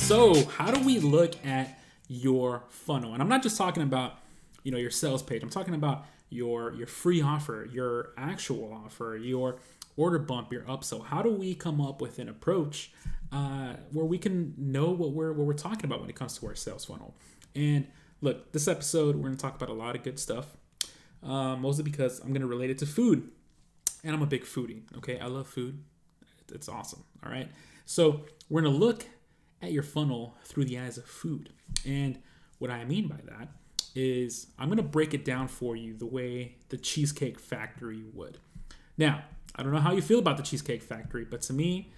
So, how do we look at your funnel? And I'm not just talking about, your sales page. I'm talking about your free offer, your actual offer, your order bump, your upsell. How do we come up with an approach where we can know what we're talking about when it comes to our sales funnel? And look, this episode we're going to talk about a lot of good stuff, mostly because I'm going to relate it to food, and I'm a big foodie. Okay, I love food. It's awesome. All right, so we're going to look at your funnel through the eyes of food. And what I mean by that is I'm going to break it down for you the way the Cheesecake Factory would. Now, I don't know how you feel about the Cheesecake Factory, but to me,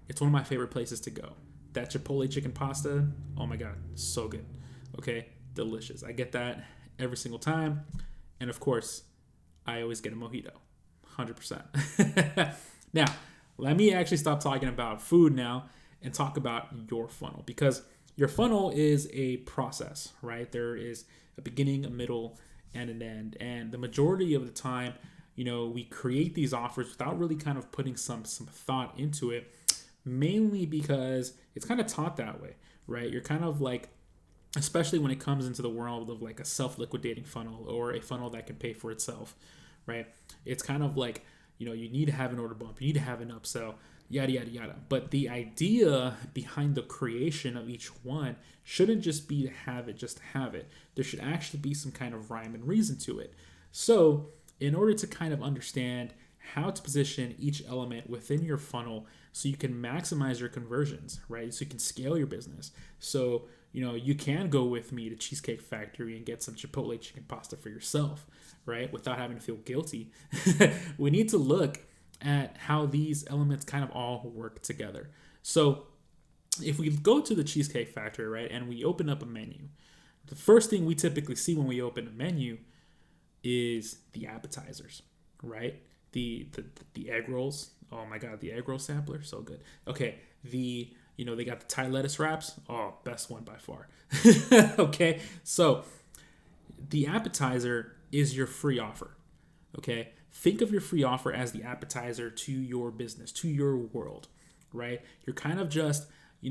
it's one of my favorite places to go. That Chipotle chicken pasta, oh my God, so good. Okay, delicious. I get that every single time. And of course, I always get a mojito, 100%. Now, let me actually stop talking about food now and talk about your funnel, because your funnel is a process, right? There is a beginning, a middle, and an end. And the majority of the time, we create these offers without really kind of putting some thought into it, mainly because it's kind of taught that way, right? You're kind of like, especially when it comes into the world of like a self-liquidating funnel or a funnel that can pay for itself, right? It's kind of like, you need to have an order bump, you need to have an upsell, yada, yada, yada. But the idea behind the creation of each one shouldn't just be to have it, just to have it. There should actually be some kind of rhyme and reason to it. So in order to kind of understand how to position each element within your funnel so you can maximize your conversions, right? So you can scale your business. So, you can go with me to Cheesecake Factory and get some Chipotle chicken pasta for yourself, right? Without having to feel guilty. We need to look at how these elements kind of all work together. So if we go to the Cheesecake Factory, right, and we open up a menu, the first thing we typically see when we open a menu is the appetizers, right? The egg rolls. Oh my God, the egg roll sampler, so good. Okay, they got the Thai lettuce wraps. Oh, best one by far. Okay, so the appetizer is your free offer. Okay, think of your free offer as the appetizer to your business, to your world, right? You're kind of just, they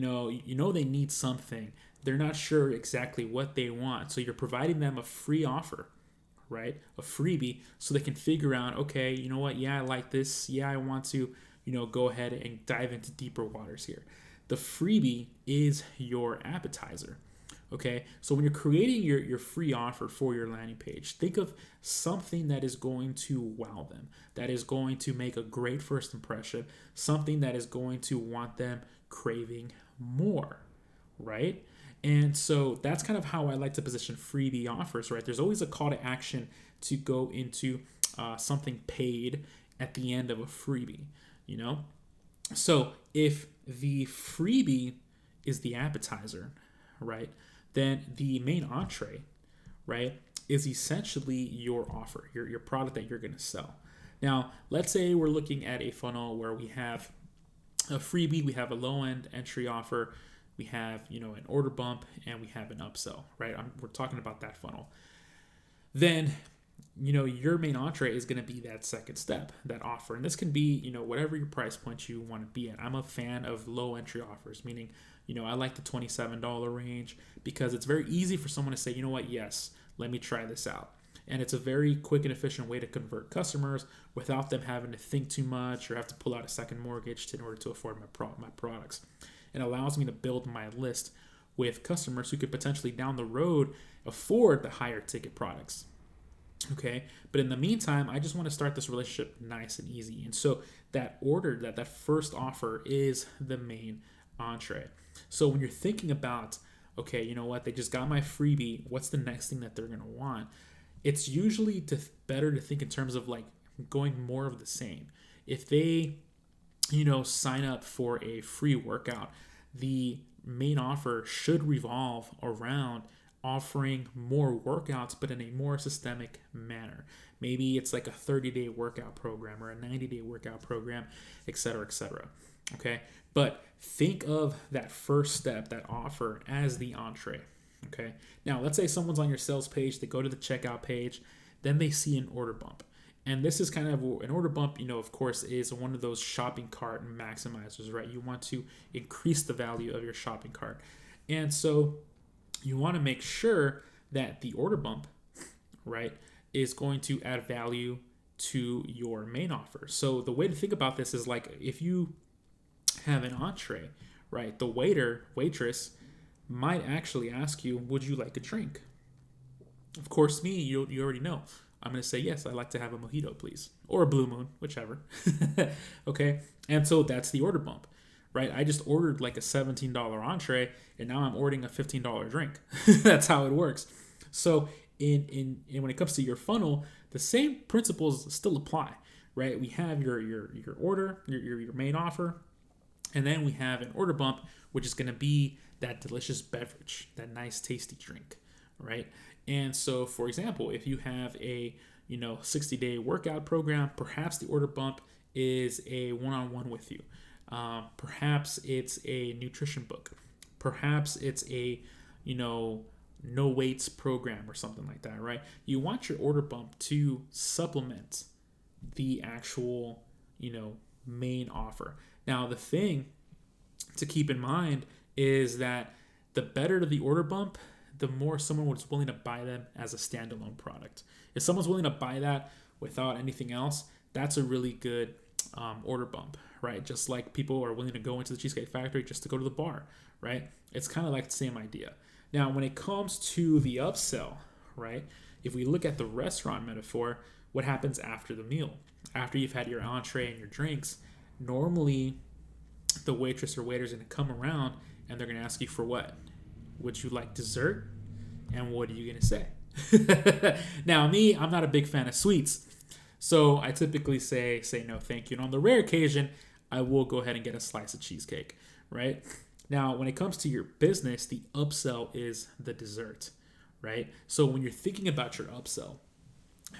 need something. They're not sure exactly what they want. So you're providing them a free offer, right? A freebie, so they can figure out, okay, you know what? Yeah, I like this. Yeah, I want to, go ahead and dive into deeper waters here. The freebie is your appetizer. Okay, so when you're creating your free offer for your landing page, think of something that is going to wow them, that is going to make a great first impression, something that is going to want them craving more, right? And so that's kind of how I like to position freebie offers, right? There's always a call to action to go into something paid at the end of a freebie, So if the freebie is the appetizer, right, then the main entree, right, is essentially your offer, your product that you're going to sell. Now, let's say we're looking at a funnel where we have a freebie, we have a low-end entry offer, we have, an order bump, and we have an upsell, right? We're talking about that funnel. Then, your main entree is going to be that second step, that offer. And this can be, whatever your price point you want to be at. I'm a fan of low entry offers, meaning, I like the $27 range because it's very easy for someone to say, yes, let me try this out. And it's a very quick and efficient way to convert customers without them having to think too much or have to pull out a second mortgage in order to afford my products. It allows me to build my list with customers who could potentially down the road afford the higher ticket products. Okay, but in the meantime, I just want to start this relationship nice and easy. And so that order, that first offer is the main entree. So when you're thinking about, okay, they just got my freebie, what's the next thing that they're going to want? It's usually better to think in terms of like going more of the same. If they, sign up for a free workout, the main offer should revolve around offering more workouts, but in a more systemic manner. Maybe it's like a 30-day workout program or a 90-day workout program, et cetera, et cetera. Okay, but think of that first step, that offer, as the entree. Okay, now let's say someone's on your sales page, they go to the checkout page, then they see an order bump. And this is kind of an order bump, of course, is one of those shopping cart maximizers, right? You want to increase the value of your shopping cart. And so you want to make sure that the order bump, right, is going to add value to your main offer. So the way to think about this is like if you have an entree, right, the waitress might actually ask you, would you like a drink? Of course, me, you already know. I'm going to say, yes, I'd like to have a mojito, please. Or a Blue Moon, whichever. Okay? And so that's the order bump, right? I just ordered like a $17 entree, and now I'm ordering a $15 drink. That's how it works. So when it comes to your funnel, the same principles still apply, right? We have your order, your main offer, and then we have an order bump, which is going to be that delicious beverage, that nice tasty drink, right? And so, for example, if you have a 60-day workout program, perhaps the order bump is a one-on-one with you. Perhaps it's a nutrition book. Perhaps it's a no weights program or something like that, right? You want your order bump to supplement the actual main offer. Now, the thing to keep in mind is that the better the order bump, the more someone was willing to buy them as a standalone product. If someone's willing to buy that without anything else, that's a really good order bump, right? Just like people are willing to go into the Cheesecake Factory just to go to the bar, right? It's kind of like the same idea. Now, when it comes to the upsell, right? If we look at the restaurant metaphor, what happens after the meal? After you've had your entree and your drinks, normally the waitress or waiter's going to come around and they're going to ask you for what? Would you like dessert? And what are you going to say? Now, me, I'm not a big fan of sweets. So I typically say no, thank you. And on the rare occasion, I will go ahead and get a slice of cheesecake, right? Now, when it comes to your business, the upsell is the dessert, right? So when you're thinking about your upsell,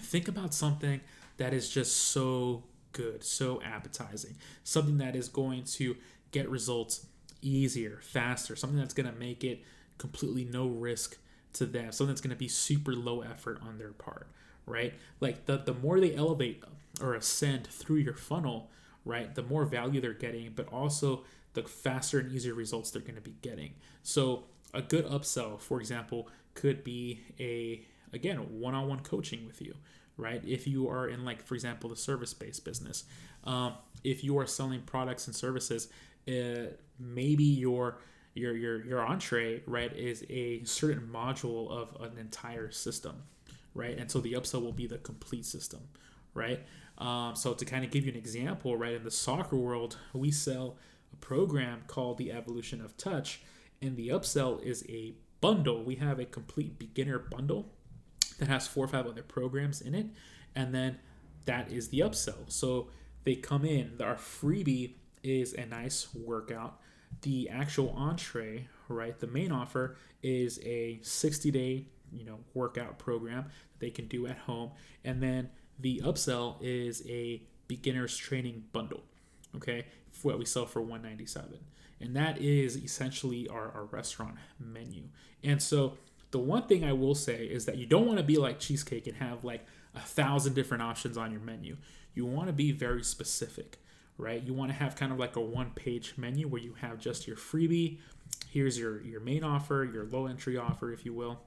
think about something that is just so good, so appetizing, something that is going to get results easier, faster, something that's going to make it completely no risk to them, something that's going to be super low effort on their part, right? Like the more they elevate or ascend through your funnel, right, the more value they're getting, but also the faster and easier results they're going to be getting. So a good upsell, for example, could be again, one-on-one coaching with you, right? If you are in, like, for example, the service-based business, if you are selling products and services, maybe your entree, right, is a certain module of an entire system, right? And so the upsell will be the complete system, right? So to kind of give you an example, right, in the soccer world, we sell a program called the Evolution of Touch, and the upsell is a bundle. We have a complete beginner bundle that has 4 or 5 other programs in it, and then that is the upsell. So they come in. Our freebie is a nice workout. The actual entree, right, the main offer is a 60-day workout program that they can do at home, and then the upsell is a beginner's training bundle, okay, what we sell for $197, and that is essentially our restaurant menu. And so the one thing I will say is that you don't want to be like Cheesecake and have like 1,000 different options on your menu. You want to be very specific, right? You want to have kind of like a one-page menu where you have just your freebie. Here's your main offer, your low entry offer, if you will.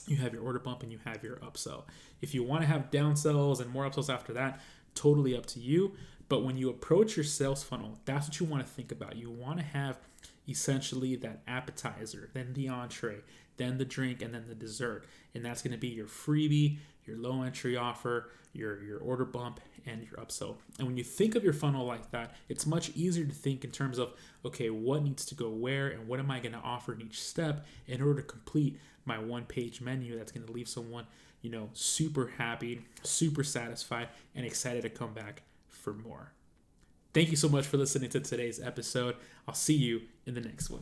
You have your order bump and you have your upsell. If you want to have downsells and more upsells after that, totally up to you. But when you approach your sales funnel, that's what you want to think about. You want to have essentially that appetizer, then the entree, then the drink, and then the dessert. And that's going to be your freebie, your low entry offer, your order bump, and your upsell. And when you think of your funnel like that, it's much easier to think in terms of, okay, what needs to go where and what am I going to offer in each step in order to complete my one-page menu that's going to leave someone, super happy, super satisfied, and excited to come back for more. Thank you so much for listening to today's episode. I'll see you in the next one.